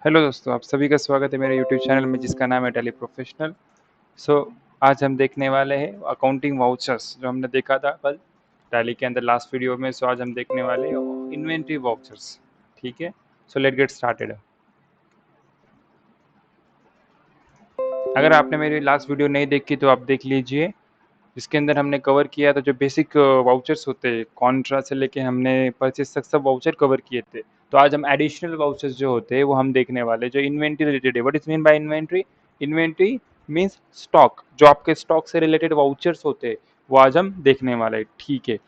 Hello दोस्तों, आप सभी का स्वागत है मेरे यूट्यूब चैनल में जिसका नाम है टैली प्रोफेशनल। सो आज हम देखने वाले हैं अकाउंटिंग वाउचर्स जो हमने देखा था कल टैली के अंदर लास्ट वीडियो में। सो आज हम देखने वाले हैं इन्वेंट्री वाउचर्स। ठीक है, सो लेट गेट स्टार्टेड। अगर आपने मेरी लास्ट वीडियो नहीं देखी तो आप देख लीजिए। इसके अंदर हमने कवर किया था जो बेसिक वाउचर्स होते हैं, कॉन्ट्रा से लेके हमने परचेस तक सब वाउचर कवर किए थे। तो आज हम एडिशनल वाउचर्स जो होते हैं वो हम देखने वाले जो इन्वेंट्री रिलेटेड है। What is mean bye inventory? Inventory means stock, जो आपके स्टॉक से रिलेटेड वाउचर्स होते हैं वो आज हम देखने वाले हैं। ठीक है,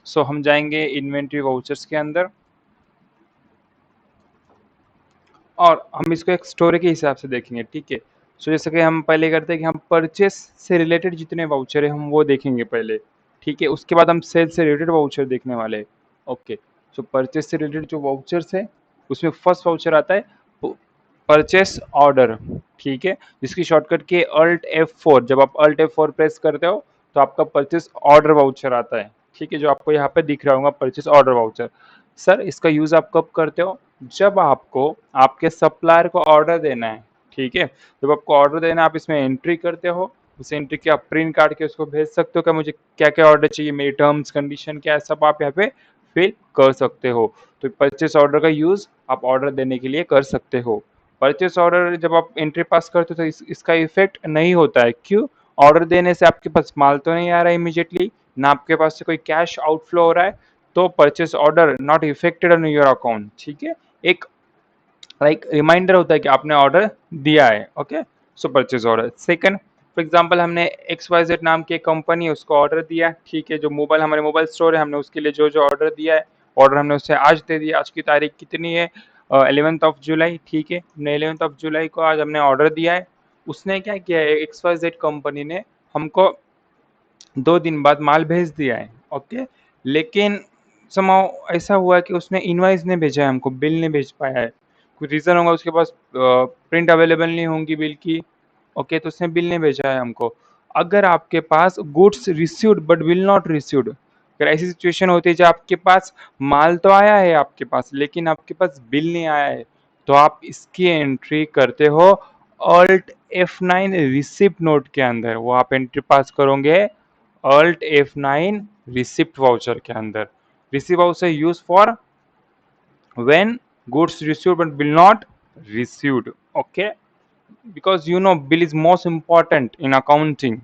सो हम जाएंगे इन्वेंट्री वाउचर्स के अंदर और हम इसको एक स्टोरी के हिसाब से देखेंगे। ठीक है, सो जैसे कि हम पहले करते हैं कि हम परचेस से रिलेटेड जितने वाउचर है हम वो देखेंगे पहले। ठीक है, उसके बाद हम सेल से रिलेटेड वाउचर देखने वाले हैं। ओके, सो परचेस से रिलेटेड जो वाउचर्स है उसमें फर्स्ट वाउचर आता है परचेस ऑर्डर। ठीक है, जिसकी शॉर्टकट की अल्ट F4। जब आप अल्ट F4 प्रेस करते हो तो आपका परचेस ऑर्डर वाउचर आता है। ठीक है, जो आपको यहाँ पे दिख रहा होगा परचेस ऑर्डर वाउचर। सर इसका यूज आप कब करते हो? जब आपको आपके सप्लायर को ऑर्डर देना है। ठीक है, जब आपको ऑर्डर देना है आप इसमें एंट्री करते हो। उस एंट्री की आप प्रिंट काट के उसको भेज सकते हो कि मुझे क्या क्या ऑर्डर चाहिए, मेरी टर्म्स कंडीशन क्या है, सब आप यहाँ पे फिल कर सकते हो। तो परचेस ऑर्डर का यूज आप ऑर्डर देने के लिए कर सकते हो। परचेस ऑर्डर जब आप एंट्री पास करते हो तो इसका इफेक्ट नहीं होता है। क्यों? ऑर्डर देने से आपके पास माल तो नहीं आ रहा है इमीडिएटली, ना आपके पास से कोई कैश आउटफ्लो हो रहा है, तो purchase order not affected on your account. ठीक है, एक लाइक रिमाइंडर होता है कि आपने ऑर्डर दिया है। Okay, so purchase order. Second, for example हमने XYZ नाम की एक कंपनी है उसको ऑर्डर दिया। ठीक है, जो मोबाइल हमारे मोबाइल स्टोर है हमने उसके लिए जो जो ऑर्डर दिया है, ऑर्डर हमने उससे आज दे दिया। आज की तारीख कितनी है? 11th जुलाई। ठीक है, हमने 11th जुलाई को आज हमने ऑर्डर दिया है। उसने क्या किया है, XYZ कंपनी ने हमको 2 दिन बाद माल भेज दिया है। ओके, लेकिन समहाउ ऐसा हुआ कि उसने इनवाइस नहीं भेजा है, हमको बिल नहीं भेज पाया है। कोई रीज़न होगा, उसके पास प्रिंट अवेलेबल नहीं होंगी बिल की। ओके, तो उसने बिल नहीं भेजा है हमको। अगर आपके पास goods received but will not received, अगर ऐसी सिचुएशन होती है जब आपके पास माल तो आया है आपके पास लेकिन आपके पास बिल नहीं आया है, तो आप इसकी एंट्री करते हो अल्ट F9 रिसिप्ट नोट के अंदर। वो आप एंट्री पास करोगे अल्ट F9 रिसिप्ट वाउचर के अंदर। Receipt voucher use for when goods received but bill not received. Okay, because you know bill is most important in accounting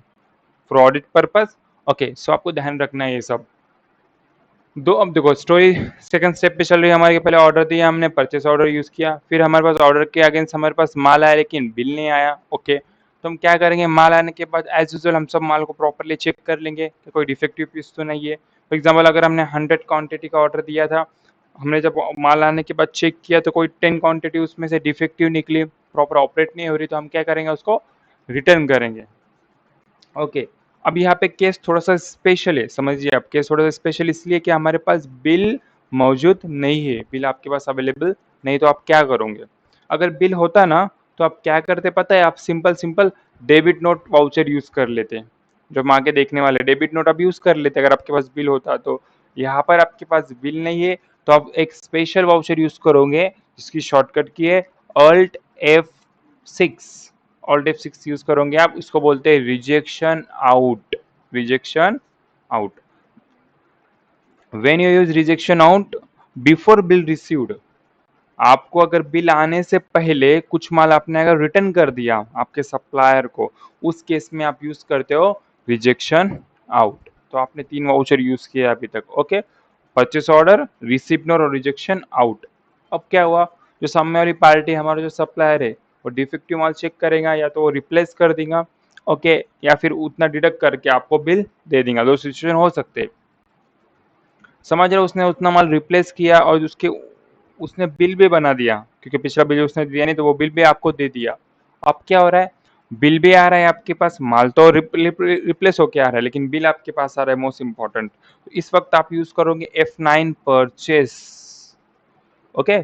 for audit purpose. Okay, so आपको ध्यान रखना है ये सब। दो, अब देखो स्टोरी सेकंड स्टेप पे चल रही है हमारी। पहले ऑर्डर दिया हमने, परचेस ऑर्डर यूज किया, फिर हमारे पास ऑर्डर के अगेंस्ट हमारे पास माल आया लेकिन बिल नहीं आया। ओके, तो हम क्या करेंगे, माल आने के बाद एज यूजुअल हम सब माल को प्रॉपरली चेक कर लेंगे कि कोई डिफेक्टिव पीस तो नहीं है। फॉर एग्जाम्पल अगर हमने 100 क्वांटिटी का ऑर्डर दिया था, हमने जब माल आने के बाद चेक किया तो कोई 10 क्वांटिटी उसमें से डिफेक्टिव निकली, प्रॉपर ऑपरेट नहीं हो रही, तो हम क्या करेंगे, उसको रिटर्न करेंगे। ओके, अब यहाँ पे केस थोड़ा सा स्पेशल है, समझिए आप। केस थोड़ा सा स्पेशल इसलिए कि हमारे पास बिल मौजूद नहीं है, बिल आपके पास अवेलेबल नहीं, तो आप क्या करोगे? अगर बिल होता ना तो आप क्या करते पता है? आप simple simple debit note voucher use कर लेते, जो हम आगे देखने वाले डेबिट नोट आप यूज कर लेते अगर आपके पास बिल होता। तो यहाँ पर आपके पास बिल नहीं है तो आप एक स्पेशल वाउचर यूज करोगे जिसकी शॉर्टकट की है alt F6। Alt F6 use करोगे आप, इसको बोलते हैं rejection out. Rejection out. When you use rejection out before bill received, आपको अगर बिल आने से पहले कुछ माल आपने अगर रिटर्न कर दिया आपके सप्लायर को, उस केस में आप यूज करते हो रिजेक्शन आउट। तो आपने 3 वाउचर यूज किया अभी तक। Okay, purchase order, receipt note और रिजेक्शन आउट। अब क्या हुआ, जो सामने वाली पार्टी हमारा जो सप्लायर है वो डिफेक्टिव माल चेक करेगा, या तो वो रिप्लेस कर देगा, ओके, या फिर उतना डिडक्ट करके आपको बिल दे देगा। दो सिचुएशन हो सकते हैं, समझ रहे हो। उसने उतना माल रिप्लेस किया और उसके उसने बिल भी बना दिया, क्योंकि पिछला बिल उसने दिया नहीं तो वो बिल भी आपको दे दिया। अब क्या हो रहा है, बिल भी आ रहा है आपके पास, माल तो रिप्लेस होके आ रहा है लेकिन बिल आपके पास आ रहा है, मोस्ट इंपॉर्टेंट। तो इस वक्त आप यूज करोगे F9 परचेस। ओके,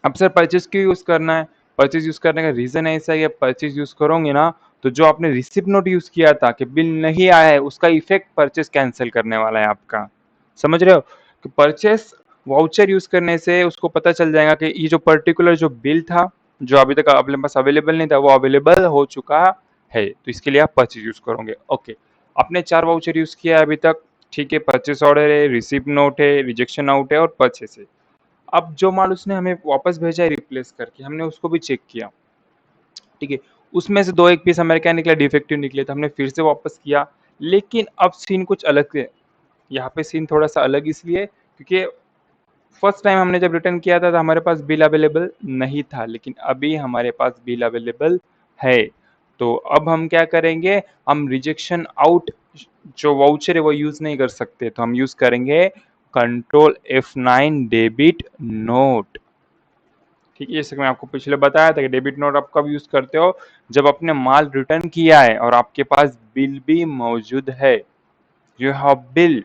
अब सर परचेज क्यों यूज करना है? परचेज यूज करने का रीजन ऐसा है कि परचेज यूज करोगे ना तो जो आपने रिसिप्ट नोट यूज किया था कि बिल नहीं आया है, उसका इफेक्ट परचेज कैंसिल करने वाला है आपका। समझ रहे हो कि परचेस वाउचर यूज़ करने से उसको पता चल जाएगा कि ये जो पर्टिकुलर जो बिल था, जो अभी तक अपने पास अवेलेबल नहीं था, वो अवेलेबल हो चुका है। तो इसके लिए आप परचेज़ यूज़ करोगे। ओके, आपने 4 वाउचर यूज़ किया है अभी तक, ठीक है, परचेज़ ऑर्डर है, रिसीप्ट नोट है, रिजेक्शन आउट है और परचेज़ है। अब जो माल उसने हमें वापस भेजा है रिप्लेस करके, हमने उसको भी चेक किया, ठीक है। उसमें से 2-1 पीस हमारे क्या निकला, डिफेक्टिव निकले, तो हमने फिर से वापस किया। लेकिन अब सीन कुछ अलग है। यहाँ पे सीन थोड़ा-सा अलग इसलिए क्योंकि फर्स्ट टाइम हमने जब रिटर्न किया था तो हमारे पास बिल अवेलेबल नहीं था, लेकिन अभी हमारे पास बिल अवेलेबल है। तो अब हम क्या करेंगे, हम रिजेक्शन आउट जो वाउचर है वो यूज़ नहीं कर सकते, तो हम यूज़ करेंगे कंट्रोल F9 डेबिट नोट। ठीक है, जैसे कि मैं आपको पिछले बताया था कि डेबिट नोट आप कब यूज़ करते हो, जब आपने माल रिटर्न किया है और आपके पास बिल भी मौजूद है। You have bill,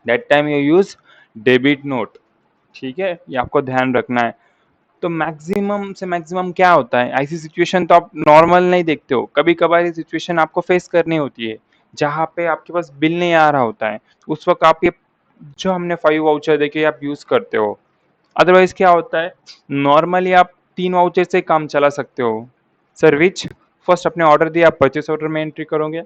that time you use debit note. ठीक है, ये आपको ध्यान रखना है। तो मैक्सिमम से मैक्सिमम क्या होता है, ऐसी सिचुएशन तो आप नॉर्मल नहीं देखते हो, कभी-कभार ये सिचुएशन आपको फेस करनी होती है, जहाँ पे आपके पास बिल नहीं आ रहा होता है। उस वक़्त आप ये जो हमने 5 वाउचर देखे आप यूज़ करते हो। अदरवाइज़ क्या होता है, नॉर्मली आप 3 वाउचर से काम चला सकते हो। सर व्हिच फर्स्ट आपने ऑर्डर दिया, आप परचेज़ ऑर्डर में एंट्री करोगे।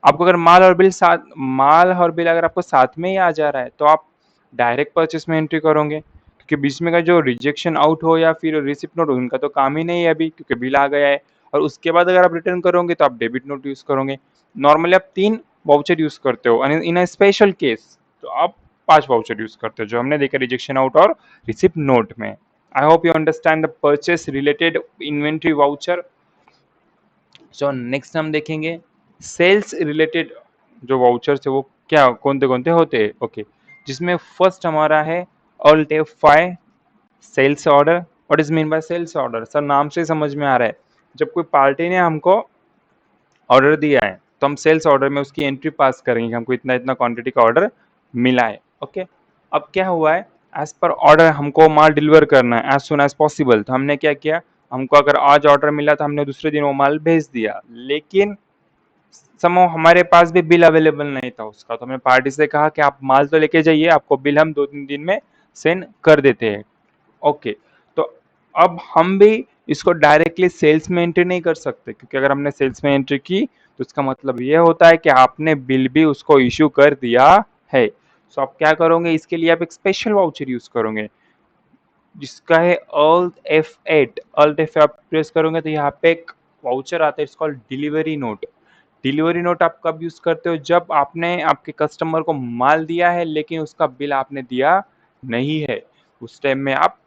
आपको अगर माल और बिल अगर आपको साथ में ही आ जा रहा है, तो आप डायरेक्ट परचेज़ में एंट्री करोगे। क्योंकि बीच में का जो रिजेक्शन आउट हो या फिर रिसिप्ट नोट, उनका तो काम ही नहीं है अभी क्योंकि बिल आ गया है। और उसके बाद अगर आप रिटर्न करोगे तो आप डेबिट नोट यूज़ करोगे। नॉर्मली आप 3 वाउचर यूज़ करते हो and in a special case तो आप 5 वाउचर यूज़ करते हो, जो हमने देखा रिजेक्शन आउट और रिसिप्ट नोट में। I hope you understand the purchase related inventory voucher. So next हम देखेंगे सेल्स रिलेटेड जो वाउचर्स है वो क्या कौन-से होते हैं। ओके, जिसमें फर्स्ट हमारा है alt F5 sales order. What is mean by sales order, sir नाम से समझ में आ रहा है, जब कोई पार्टी ने हमको ऑर्डर दिया है तो हम सेल्स ऑर्डर में उसकी एंट्री पास करेंगे कि हमको इतना इतना क्वांटिटी का ऑर्डर मिला है। ओके, अब क्या हुआ है, एज पर ऑर्डर हमको माल डिलीवर करना है एज सुन एज पॉसिबल, तो हमने क्या किया, हमको अगर आज ऑर्डर मिला तो हमने दूसरे दिन वो माल भेज दिया। लेकिन समहाउ हमारे पास भी बिल अवेलेबल नहीं था उसका, तो हमने पार्टी से कहा कि आप माल तो लेके जाइए, आपको बिल हम 2-3 दिन में सेंड कर देते हैं। ओके, तो अब हम भी इसको डायरेक्टली सेल्स में एंट्री नहीं कर सकते, क्योंकि अगर हमने सेल्स में एंट्री की तो इसका मतलब ये होता है कि आपने बिल भी उसको इश्यू कर दिया है। सो आप क्या करोगे, इसके लिए आप एक स्पेशल वाउचर यूज करोगे जिसका है Alt F8। Alt F आप प्रेस करोगे तो यहाँ पे एक वाउचर आता है, it's called delivery note. Delivery note आप कब यूज करते हो, जब आपने आपके कस्टमर को माल दिया है लेकिन उसका बिल आपने दिया नहीं है, उस टाइम में आप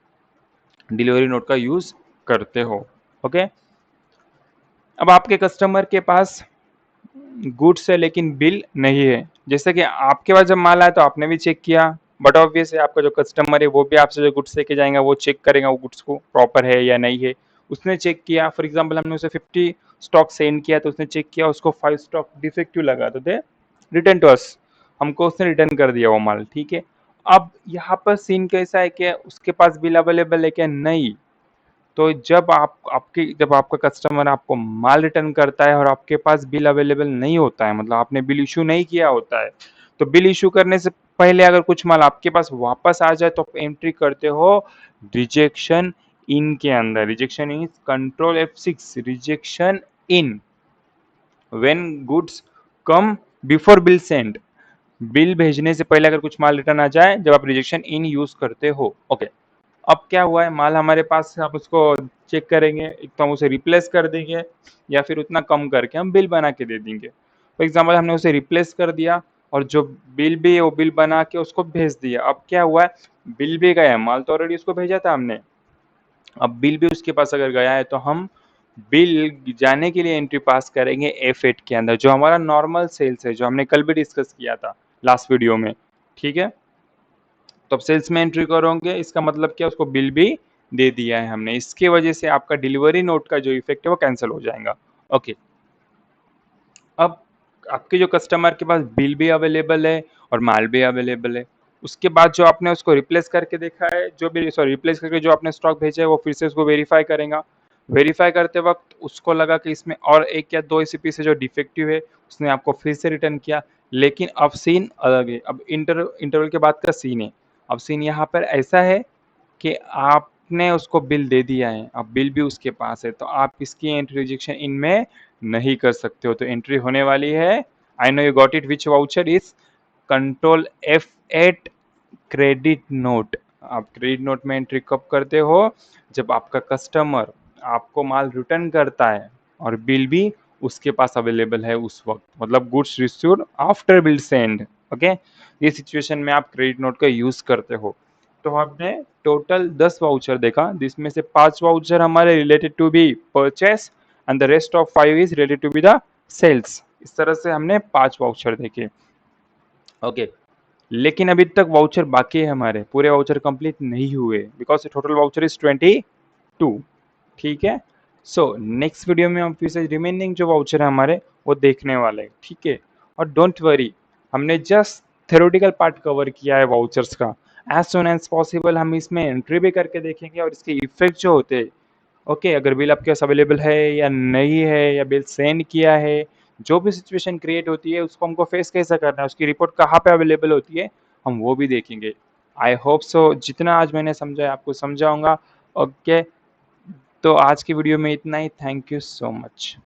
डिलीवरी नोट का यूज करते हो। ओके, अब आपके कस्टमर के पास गुड्स है लेकिन बिल नहीं है, जैसे कि आपके पास जब माल आया तो आपने भी चेक किया, बट ऑब्वियस है आपका जो कस्टमर है वो भी आपसे जो गुड्स लेके जाएगा वो चेक करेगा वो गुड्स को प्रॉपर है या नहीं है। उसने चेक किया, फॉर एग्जांपल हमने उसे 50 स्टॉक सेंड किया तो उसने चेक किया, उसको 5 स्टॉक डिफेक्टिव लगा तो दे रिटर्न टू अस, हमको उसने रिटर्न कर दिया वो माल। ठीक है, अब यहाँ पर सीन कैसा है कि उसके पास बिल अवेलेबल है क्या, नहीं। तो जब आपका कस्टमर आपको माल रिटर्न करता है और आपके पास बिल अवेलेबल नहीं होता है, मतलब आपने बिल इशू नहीं किया होता है, तो बिल इशू करने से पहले अगर कुछ माल आपके पास वापस आ जाए तो आप एंट्री करते हो रिजेक्शन इन के अंदर। Rejection in control F6 rejection in when goods come before bill send. Bill भेजने से पहले अगर कुछ माल रिटर्न आ जाए, जब आप रिजेक्शन इन यूज करते हो। ओके, अब क्या हुआ है, माल हमारे पास है, आप उसको चेक करेंगे, एक तो हम उसे रिप्लेस कर देंगे या फिर उतना कम करके हम बिल बना के दे देंगे। फॉर एग्जाम्पल हमने उसे रिप्लेस कर दिया और जो बिल भी है वो बिल बना के उसको भेज दिया। अब क्या हुआ है, बिल भी गया है, माल तो ऑलरेडी उसको भेजा था हमने, अब बिल भी उसके पास अगर गया है तो हम बिल जाने के लिए एंट्री पास करेंगे F8 के अंदर, जो हमारा नॉर्मल सेल्स है, जो हमने कल भी डिस्कस किया था लास्ट वीडियो में। ठीक है, तो अब सेल्स में एंट्री करोगे, इसका मतलब क्या, उसको बिल भी दे दिया है हमने, इसके वजह से आपका डिलीवरी नोट का जो इफेक्ट है वो कैंसिल हो जाएगा। ओके, अब आपके जो कस्टमर के पास बिल भी अवेलेबल है और माल भी अवेलेबल है, उसके बाद जो आपने उसको रिप्लेस करके देखा है, जो भी सॉरी रिप्लेस करके जो आपने स्टॉक भेजा है वो फिर से उसको वेरीफाई करेगा। वेरीफाई करते वक्त उसको लगा कि इसमें और एक या दो ऐसे पीस है जो डिफेक्टिव है, उसने आपको फिर से रिटर्न किया। लेकिन अब सीन अलग है, अब इंटरवल के बाद का सीन है। अब सीन यहाँ पर ऐसा है कि आपने उसको बिल दे दिया है, अब बिल भी उसके पास है, तो आप इसकी एंट्री रिजेक्शन इनमें नहीं कर सकते हो। तो एंट्री होने वाली है, I know you got it, which voucher is control F8 credit note. आप क्रेडिट नोट में एंट्री कब करते हो? जब आपका कस्टमर आपको माल रिटर्न करता है और बिल भी उसके पास अवेलेबल है उस वक्त, मतलब goods received after bill send. Okay, ये सिचुएशन में आप क्रेडिट नोट का यूज करते हो। तो हमने टोटल 10 वाउचर देखा, जिसमें से 5 वाउचर हमारे related to be purchase and the rest of 5 is related to be the sales. इस तरह से हमने 5 वाउचर देखे। ओके, लेकिन अभी तक वाउचर बाकी है, हमारे पूरे वाउचर कंप्लीट नहीं हुए, बिकॉज टोटल वाउचर इज 22। ठीक है, सो नेक्स्ट वीडियो में हम फिर से रिमेनिंग जो वाउचर है हमारे वो देखने वाले हैं। ठीक है, और डोंट वरी, हमने जस्ट थ्योरेटिकल पार्ट कवर किया है वाउचर्स का। एज सुन एज पॉसिबल हम इसमें एंट्री भी करके देखेंगे और इसके इफेक्ट जो होते हैं, ओके, अगर बिल आपके पास अवेलेबल है या नहीं है, या बिल सेंड किया है, जो भी सिचुएशन क्रिएट होती है उसको हमको फेस कैसे करना है, उसकी रिपोर्ट कहाँ पे अवेलेबल होती है, हम वो भी देखेंगे। आई होप सो जितना आज मैंने समझा है आपको समझाऊंगा। ओके, तो आज की वीडियो में इतना ही। Thank you so much.